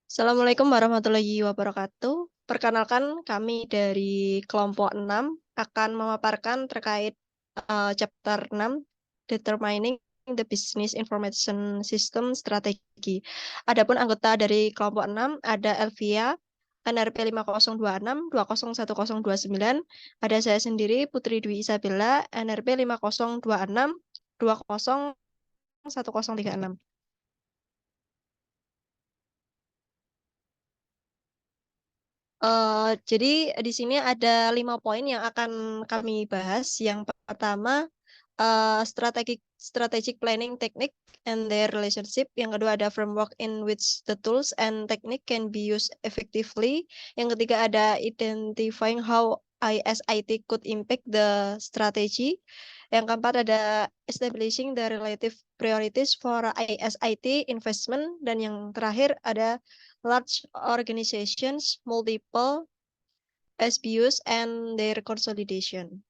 Assalamualaikum warahmatullahi wabarakatuh. Perkenalkan, kami dari kelompok 6 akan memaparkan terkait chapter 6, Determining the Business Information System Strategy. Adapun anggota dari kelompok 6 ada Elvia, NRP 5026 201029, ada saya sendiri Putri Dwi Isabella, NRP 5026 201036. Jadi di sini ada 5 poin yang akan kami bahas. Yang pertama, strategic planning technique and their relationship. Yang kedua ada framework in which the tools and technique can be used effectively. Yang ketiga ada identifying how ISIT could impact the strategy. Yang keempat ada establishing the relative priorities for ISIT investment. Dan yang terakhir ada large organizations, multiple SBUs, and their consolidation.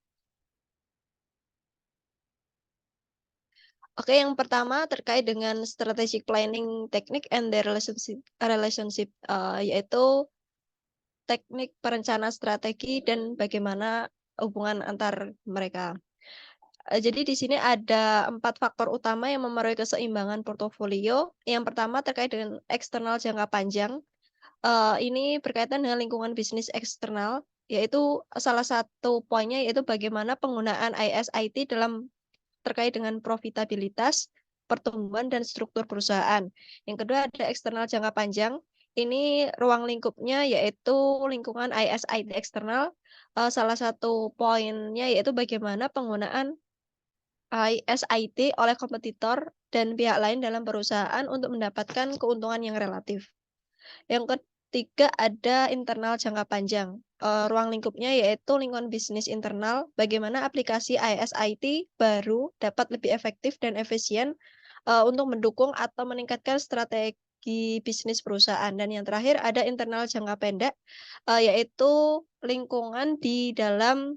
Oke, yang pertama terkait dengan strategic planning technique and their relationship, yaitu teknik perencanaan strategi dan bagaimana hubungan antar mereka. Jadi di sini ada 4 faktor utama yang memengaruhi keseimbangan portofolio. Yang pertama terkait dengan eksternal jangka panjang. Ini berkaitan dengan lingkungan bisnis eksternal, yaitu salah satu poinnya yaitu bagaimana penggunaan ISIT dalam terkait dengan profitabilitas, pertumbuhan, dan struktur perusahaan. Yang kedua ada eksternal jangka panjang. Ini ruang lingkupnya yaitu lingkungan ISIT eksternal. Salah satu poinnya yaitu bagaimana penggunaan ISIT oleh kompetitor dan pihak lain dalam perusahaan untuk mendapatkan keuntungan yang relatif. Yang ketiga ada internal jangka panjang. Ruang lingkupnya yaitu lingkungan bisnis internal, bagaimana aplikasi ISIT baru dapat lebih efektif dan efisien untuk mendukung atau meningkatkan strategi bisnis perusahaan. Dan yang terakhir ada internal jangka pendek, yaitu lingkungan di dalam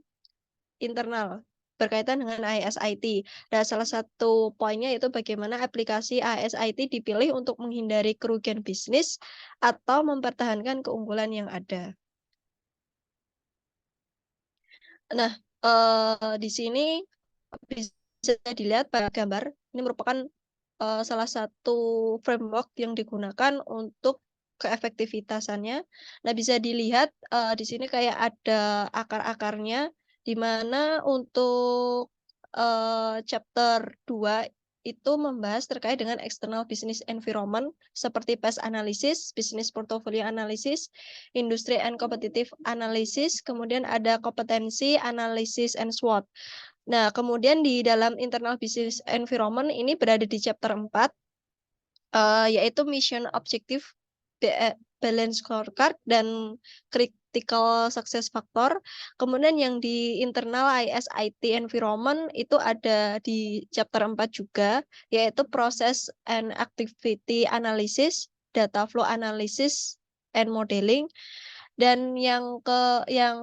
internal berkaitan dengan ISIT. Nah, salah satu poinnya itu bagaimana aplikasi ISIT dipilih untuk menghindari kerugian bisnis atau mempertahankan keunggulan yang ada. Nah, di sini bisa dilihat pada gambar. Ini merupakan salah satu framework yang digunakan untuk keefektivitasannya. Nah, bisa dilihat di sini kayak ada akar-akarnya, di mana untuk chapter 2 itu membahas terkait dengan external business environment seperti PES analysis, business portfolio analysis, industry and competitive analysis, kemudian ada kompetensi analysis and SWOT. Nah, kemudian di dalam internal business environment ini berada di chapter 4, yaitu mission objective, balance scorecard, dan critical success factor. Kemudian yang di internal ISIT environment itu ada di chapter 4 juga, yaitu process and activity analysis, data flow analysis, and modeling. Dan yang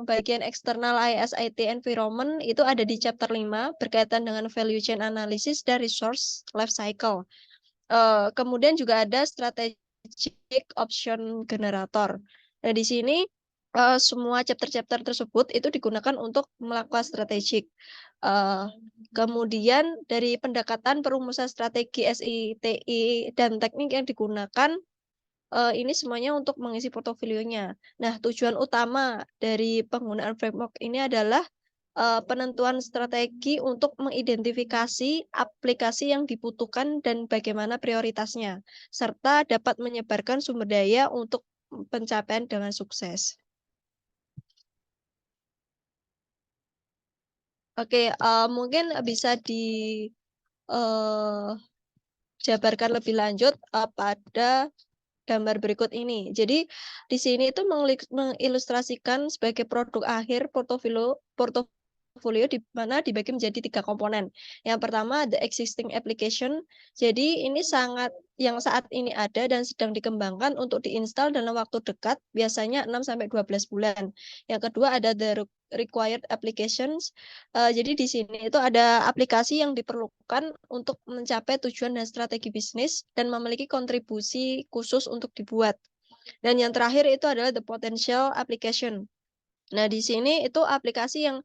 bagian eksternal ISIT environment itu ada di chapter 5 berkaitan dengan value chain analysis dan resource life cycle. Kemudian juga ada strategic option generator. Nah, di sini semua chapter-chapter tersebut itu digunakan untuk melakukan strategik. Kemudian dari pendekatan perumusan strategi SITI dan teknik yang digunakan, ini semuanya untuk mengisi portofolionya. Nah, tujuan utama dari penggunaan framework ini adalah penentuan strategi untuk mengidentifikasi aplikasi yang dibutuhkan dan bagaimana prioritasnya, serta dapat menyebarkan sumber daya untuk pencapaian dengan sukses. Oke, mungkin bisa dijabarkan lebih lanjut pada gambar berikut ini. Jadi di sini itu mengilustrasikan sebagai produk akhir portofolio portofolio di mana dibagi menjadi 3 komponen. Yang pertama the existing application. Jadi ini yang saat ini ada dan sedang dikembangkan untuk diinstal dalam waktu dekat, biasanya 6 sampai 12 bulan. Yang kedua ada the required applications. Jadi di sini itu ada aplikasi yang diperlukan untuk mencapai tujuan dan strategi bisnis dan memiliki kontribusi khusus untuk dibuat. Dan yang terakhir itu adalah the potential application. Nah, di sini itu aplikasi yang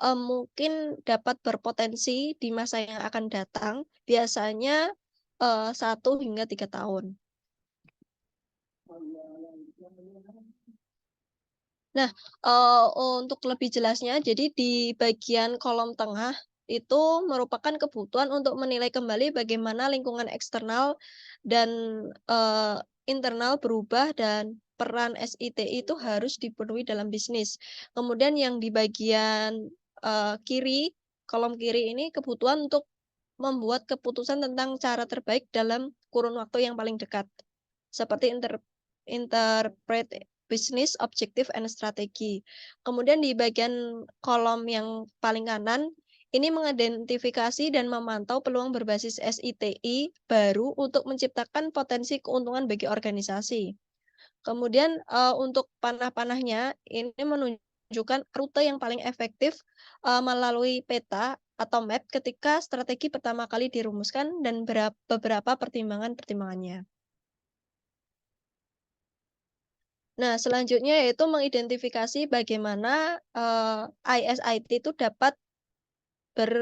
mungkin dapat berpotensi di masa yang akan datang, biasanya 1 hingga 3 tahun. Nah, untuk lebih jelasnya, jadi di bagian kolom tengah itu merupakan kebutuhan untuk menilai kembali bagaimana lingkungan eksternal dan internal berubah dan peran SITI itu harus dipenuhi dalam bisnis. Kemudian yang di bagian kiri, kolom kiri ini kebutuhan untuk membuat keputusan tentang cara terbaik dalam kurun waktu yang paling dekat. Seperti interpret bisnis, objektif, and strategi. Kemudian di bagian kolom yang paling kanan, ini mengidentifikasi dan memantau peluang berbasis SITI baru untuk menciptakan potensi keuntungan bagi organisasi. Kemudian untuk panah-panahnya, ini menunjukkan rute yang paling efektif melalui peta atau map ketika strategi pertama kali dirumuskan dan beberapa pertimbangan-pertimbangannya. Nah, selanjutnya yaitu mengidentifikasi bagaimana ISIT itu dapat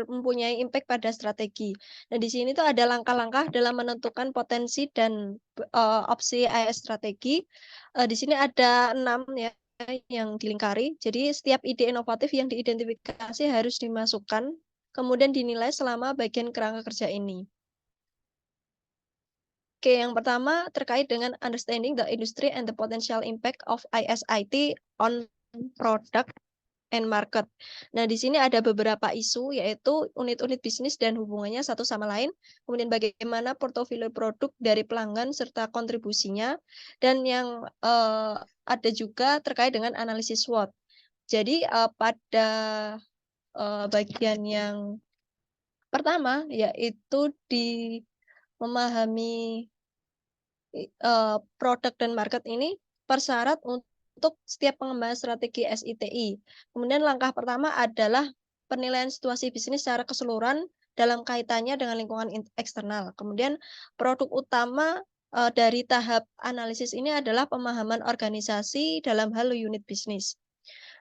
mempunyai impact pada strategi. Nah, di sini tuh ada langkah-langkah dalam menentukan potensi dan opsi IS strategi. Di sini ada 6 ya yang dilingkari. Jadi setiap ide inovatif yang diidentifikasi harus dimasukkan, kemudian dinilai selama bagian kerangka kerja ini. Oke, yang pertama terkait dengan understanding the industry and the potential impact of ISIT on product and market. Nah, di sini ada beberapa isu, yaitu unit-unit bisnis dan hubungannya satu sama lain, kemudian bagaimana portofolio produk dari pelanggan serta kontribusinya, dan yang ada juga terkait dengan analisis SWOT. Jadi pada bagian yang pertama, yaitu di memahami produk dan market ini persyarat untuk setiap pengembangan strategi SITI. Kemudian langkah pertama adalah penilaian situasi bisnis secara keseluruhan dalam kaitannya dengan lingkungan eksternal. Kemudian produk utama dari tahap analisis ini adalah pemahaman organisasi dalam hal unit bisnis.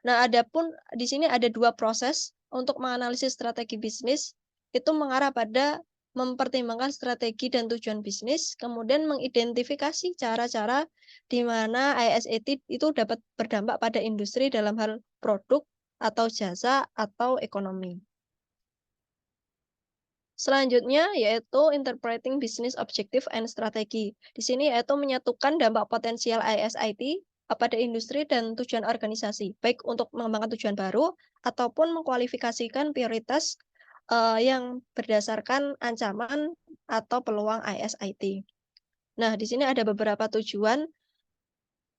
Nah, adapun di sini ada 2 proses untuk menganalisis strategi bisnis, itu mengarah pada mempertimbangkan strategi dan tujuan bisnis, kemudian mengidentifikasi cara-cara di mana ISIT itu dapat berdampak pada industri dalam hal produk atau jasa atau ekonomi. Selanjutnya yaitu interpreting business objective and strategi. Di sini yaitu menyatukan dampak potensial ISIT pada industri dan tujuan organisasi, baik untuk mengembangkan tujuan baru ataupun mengkualifikasikan prioritas yang berdasarkan ancaman atau peluang ISIT. Nah, di sini ada beberapa tujuan.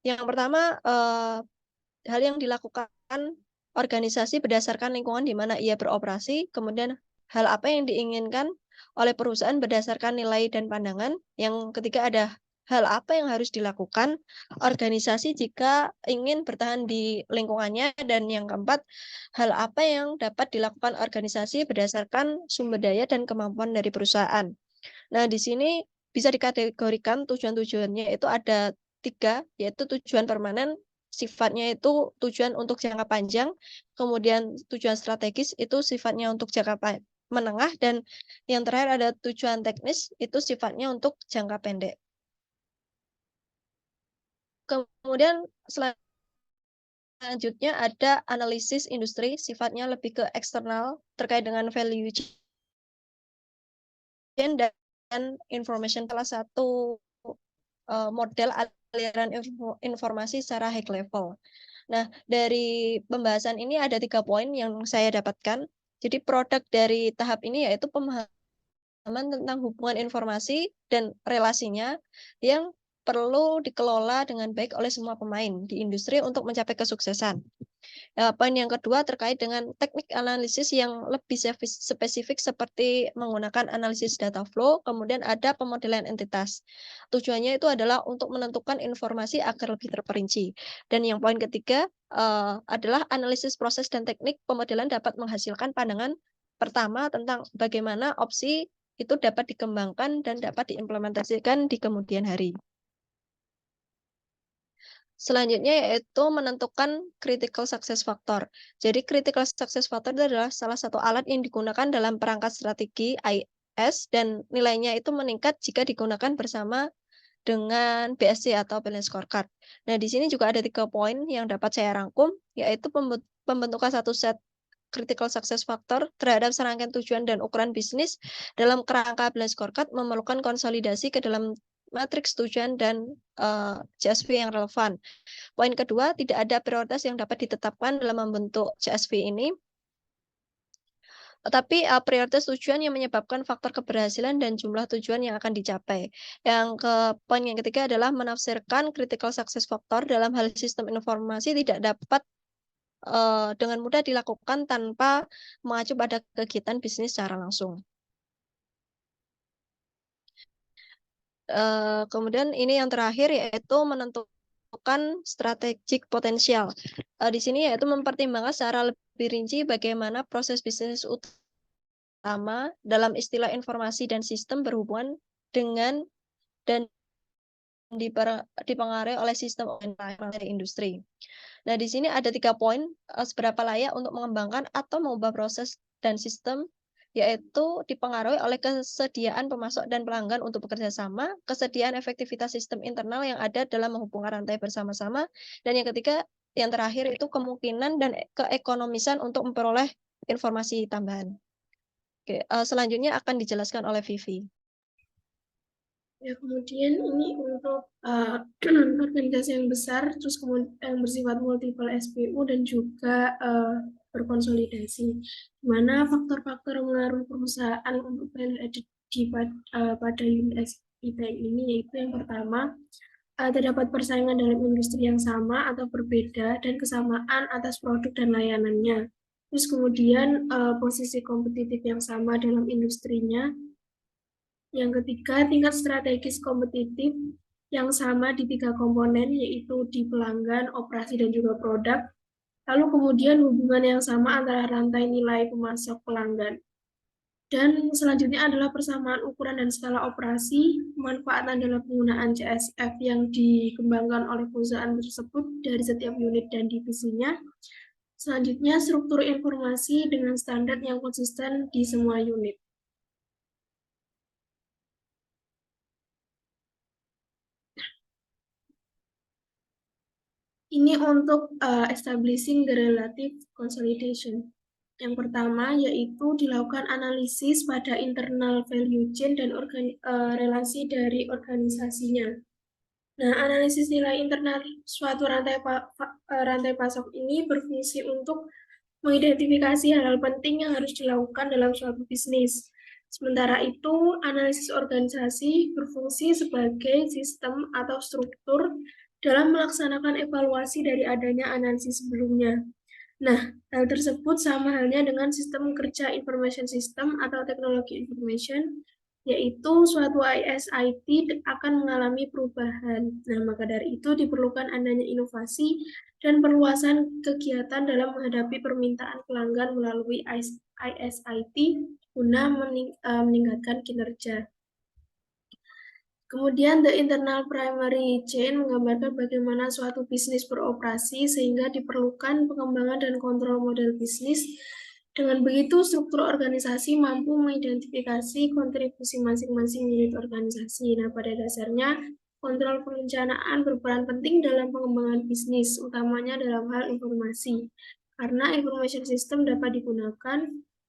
Yang pertama, hal yang dilakukan organisasi berdasarkan lingkungan di mana ia beroperasi, kemudian hal apa yang diinginkan oleh perusahaan berdasarkan nilai dan pandangan. Yang ketiga ada hal apa yang harus dilakukan organisasi jika ingin bertahan di lingkungannya, dan yang keempat, hal apa yang dapat dilakukan organisasi berdasarkan sumber daya dan kemampuan dari perusahaan. Nah, di sini bisa dikategorikan tujuan-tujuannya itu ada 3, yaitu tujuan permanen, sifatnya itu tujuan untuk jangka panjang, kemudian tujuan strategis itu sifatnya untuk jangka menengah, dan yang terakhir ada tujuan teknis, itu sifatnya untuk jangka pendek. Kemudian selanjutnya ada analisis industri, sifatnya lebih ke eksternal terkait dengan value chain dan information. Salah satu model aliran informasi secara high level. Nah, dari pembahasan ini ada 3 poin yang saya dapatkan. Jadi produk dari tahap ini yaitu pemahaman tentang hubungan informasi dan relasinya yang perlu dikelola dengan baik oleh semua pemain di industri untuk mencapai kesuksesan. Poin yang kedua terkait dengan teknik analisis yang lebih spesifik seperti menggunakan analisis data flow, kemudian ada pemodelan entitas. Tujuannya itu adalah untuk menentukan informasi agar lebih terperinci. Dan yang poin ketiga, adalah analisis proses dan teknik pemodelan dapat menghasilkan pandangan pertama tentang bagaimana opsi itu dapat dikembangkan dan dapat diimplementasikan di kemudian hari. Selanjutnya yaitu menentukan critical success factor. Jadi critical success factor itu adalah salah satu alat yang digunakan dalam perangkat strategi IS dan nilainya itu meningkat jika digunakan bersama dengan BSC atau Balance Scorecard. Nah, di sini juga ada 3 poin yang dapat saya rangkum, yaitu pembentukan satu set critical success factor terhadap serangkaian tujuan dan ukuran bisnis dalam kerangka Balance Scorecard memerlukan konsolidasi ke dalam matriks tujuan dan CSV yang relevan. Poin kedua, tidak ada prioritas yang dapat ditetapkan dalam membentuk CSV ini, tetapi prioritas tujuan yang menyebabkan faktor keberhasilan dan jumlah tujuan yang akan dicapai. Poin yang ketiga adalah menafsirkan critical success factor dalam hal sistem informasi tidak dapat dengan mudah dilakukan tanpa mengacu pada kegiatan bisnis secara langsung. Kemudian ini yang terakhir yaitu menentukan strategic potensial. Di sini yaitu mempertimbangkan secara lebih rinci bagaimana proses bisnis utama dalam istilah informasi dan sistem berhubungan dengan dan dipengaruhi oleh sistem dari industri. Nah, di sini ada 3 poin seberapa layak untuk mengembangkan atau mengubah proses dan sistem, yaitu dipengaruhi oleh kesediaan pemasok dan pelanggan untuk bekerja sama, kesediaan efektivitas sistem internal yang ada dalam menghubungkan rantai bersama-sama, dan yang ketiga, yang terakhir itu kemungkinan dan keekonomisan untuk memperoleh informasi tambahan. Oke, selanjutnya akan dijelaskan oleh Vivi. Ya, kemudian ini untuk organisasi yang besar, terus kemudian yang bersifat multiple SPU dan juga berkonsolidasi. Di mana faktor-faktor mengaruhi perusahaan untuk value added pada unit SPT ini, yaitu yang pertama, terdapat persaingan dalam industri yang sama atau berbeda dan kesamaan atas produk dan layanannya. Terus kemudian posisi kompetitif yang sama dalam industrinya. Yang ketiga, tingkat strategis kompetitif yang sama di 3 komponen, yaitu di pelanggan, operasi, dan juga produk. Lalu kemudian hubungan yang sama antara rantai nilai pemasok pelanggan. Dan selanjutnya adalah persamaan ukuran dan skala operasi, pemanfaatan dalam penggunaan CSF yang dikembangkan oleh perusahaan tersebut dari setiap unit dan divisinya. Selanjutnya, struktur informasi dengan standar yang konsisten di semua unit. Ini untuk establishing the relative consolidation. Yang pertama yaitu dilakukan analisis pada internal value chain dan relasi dari organisasinya. Nah, analisis nilai internal suatu rantai pasok ini berfungsi untuk mengidentifikasi hal-hal penting yang harus dilakukan dalam suatu bisnis. Sementara itu, analisis organisasi berfungsi sebagai sistem atau struktur dalam melaksanakan evaluasi dari adanya analisis sebelumnya. Nah, hal tersebut sama halnya dengan sistem kerja information system atau teknologi information, yaitu suatu ISIT akan mengalami perubahan. Nah, maka dari itu diperlukan adanya inovasi dan perluasan kegiatan dalam menghadapi permintaan pelanggan melalui ISIT guna meningkatkan kinerja. Kemudian, the internal primary chain menggambarkan bagaimana suatu bisnis beroperasi sehingga diperlukan pengembangan dan kontrol model bisnis. Dengan begitu, struktur organisasi mampu mengidentifikasi kontribusi masing-masing unit organisasi. Nah, pada dasarnya, kontrol perencanaan berperan penting dalam pengembangan bisnis, utamanya dalam hal informasi. Karena information system dapat digunakan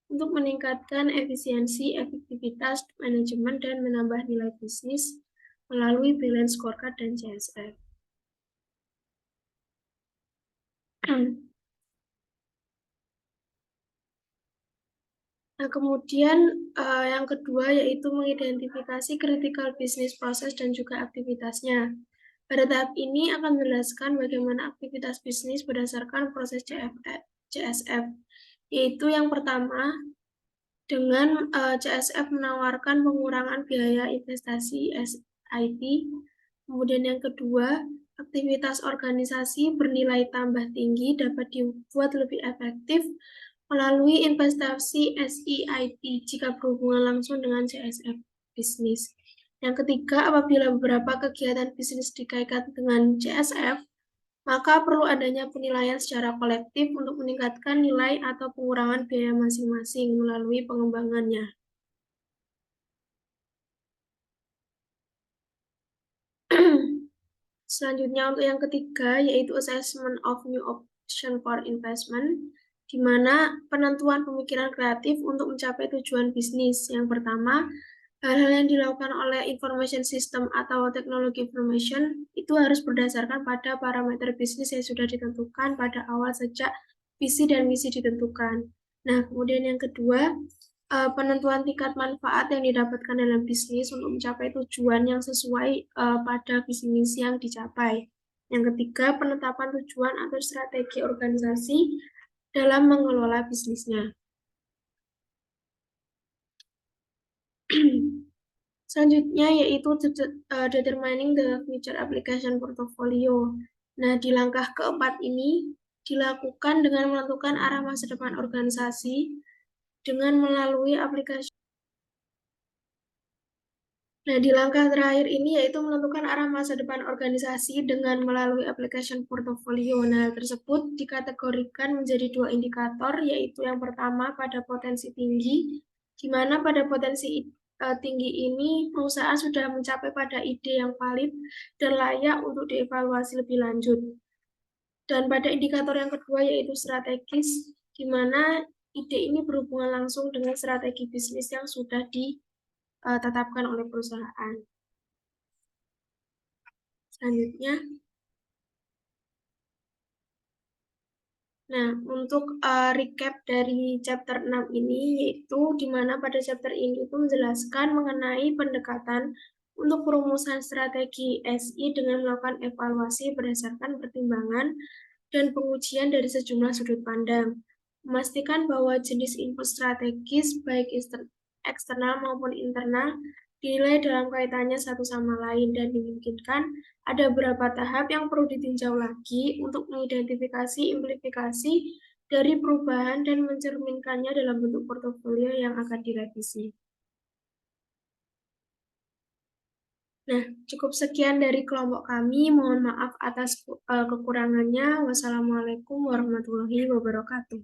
untuk meningkatkan efisiensi, efektivitas manajemen, dan menambah nilai bisnis melalui balance scorecard dan CSF. Nah, kemudian yang kedua yaitu mengidentifikasi critical business process dan juga aktivitasnya. Pada tahap ini akan menjelaskan bagaimana aktivitas bisnis berdasarkan proses CSF, yaitu yang pertama, dengan CSF menawarkan pengurangan biaya investasi SIP. Kemudian yang kedua, aktivitas organisasi bernilai tambah tinggi dapat dibuat lebih efektif melalui investasi SEIP jika berhubungan langsung dengan CSF bisnis. Yang ketiga, apabila beberapa kegiatan bisnis dikaitkan dengan CSF, maka perlu adanya penilaian secara kolektif untuk meningkatkan nilai atau pengurangan biaya masing-masing melalui pengembangannya. Selanjutnya untuk yang ketiga, yaitu assessment of new option for investment, di mana penentuan pemikiran kreatif untuk mencapai tujuan bisnis. Yang pertama, hal-hal yang dilakukan oleh information system atau teknologi information itu harus berdasarkan pada parameter bisnis yang sudah ditentukan pada awal sejak visi dan misi ditentukan. Nah, kemudian yang kedua, penentuan tingkat manfaat yang didapatkan dalam bisnis untuk mencapai tujuan yang sesuai pada visi misi yang dicapai. Yang ketiga, penetapan tujuan atau strategi organisasi dalam mengelola bisnisnya. Selanjutnya yaitu determining the future application portfolio. Nah, di langkah keempat ini dilakukan dengan menentukan arah masa depan organisasi dengan melalui aplikasi. Nah, di langkah terakhir ini yaitu menentukan arah masa depan organisasi dengan melalui application portfolio. Nah, tersebut dikategorikan menjadi dua indikator, yaitu yang pertama pada potensi tinggi, di mana pada potensi tinggi ini perusahaan sudah mencapai pada ide yang valid dan layak untuk dievaluasi lebih lanjut. Dan pada indikator yang kedua yaitu strategis, di mana ide ini berhubungan langsung dengan strategi bisnis yang sudah ditetapkan oleh perusahaan. Selanjutnya, nah untuk recap dari chapter 6 ini, yaitu di mana pada chapter ini itu menjelaskan mengenai pendekatan untuk perumusan strategi SI dengan melakukan evaluasi berdasarkan pertimbangan dan pengujian dari sejumlah sudut pandang. Memastikan bahwa jenis input strategis baik eksternal maupun internal dinilai dalam kaitannya satu sama lain dan dimungkinkan ada beberapa tahap yang perlu ditinjau lagi untuk mengidentifikasi implikasi dari perubahan dan mencerminkannya dalam bentuk portofolio yang akan direvisi. Nah, cukup sekian dari kelompok kami. Mohon maaf atas kekurangannya. Wassalamualaikum warahmatullahi wabarakatuh.